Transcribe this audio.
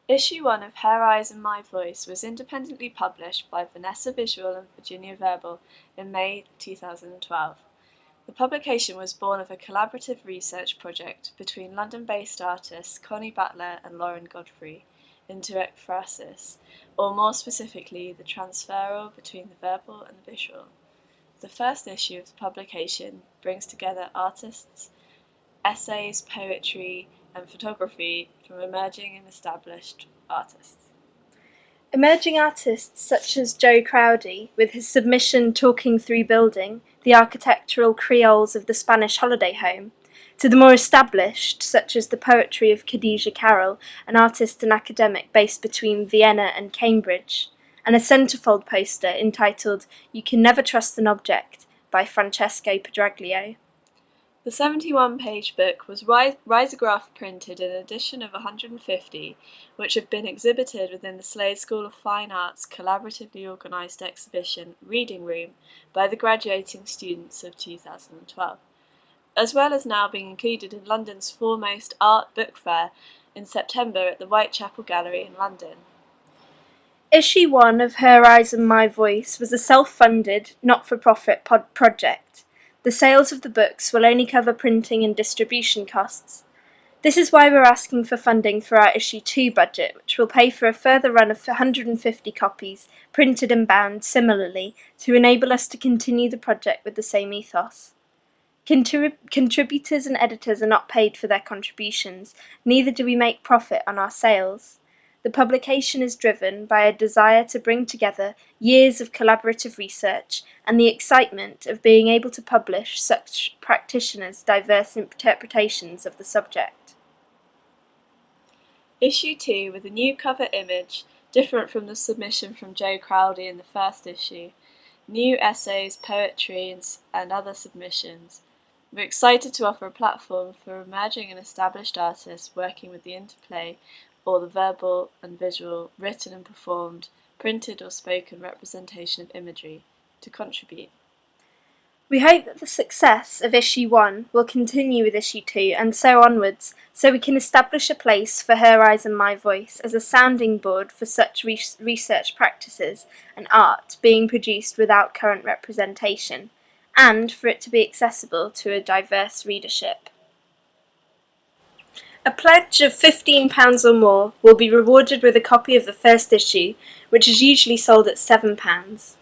Issue 1 of Her Eyes and My Voice was independently published by Vanessa Visual and Virginia Verbal in May 2012. The publication was born of a collaborative research project between London-based artists Connie Butler and Lauren Godfrey into Ekphrasis, or more specifically, the transferal between the verbal and visual. The first issue of the publication brings together artists' essays, poetry, and photography from emerging and established artists. Emerging artists such as Joe Crowdy, with his submission Talking Through Building, the architectural creoles of the Spanish holiday home, to the more established, such as the poetry of Khadija Carroll, an artist and academic based between Vienna and Cambridge, and a centerfold poster entitled You Can Never Trust an Object by Francesco Pedraglio. The 71-page book was risograph printed in an edition of 150, which have been exhibited within the Slade School of Fine Arts collaboratively organised exhibition Reading Room by the graduating students of 2012, as well as now being included in London's foremost art book fair in September at the Whitechapel Gallery in London. Issue 1 of Her Eyes and My Voice was a self-funded, not-for-profit project. The sales of the books will only cover printing and distribution costs. This is why we're asking for funding for our Issue 2 budget, which will pay for a further run of 150 copies, printed and bound similarly, to enable us to continue the project with the same ethos. Contributors and editors are not paid for their contributions, neither do we make profit on our sales. The publication is driven by a desire to bring together years of collaborative research and the excitement of being able to publish such practitioners' diverse interpretations of the subject. Issue 2 with a new cover image, different from the submission from Joe Crowdy in the first issue, new essays, poetry and other submissions. We're excited to offer a platform for emerging and established artists working with the interplay or the verbal and visual, written and performed, printed or spoken representation of imagery, to contribute. We hope that the success of Issue 1 will continue with Issue 2 and so onwards, so we can establish a place for Her Eyes and My Voice as a sounding board for such research practices and art being produced without current representation, and for it to be accessible to a diverse readership. A pledge of £15 or more will be rewarded with a copy of the first issue, which is usually sold at £7.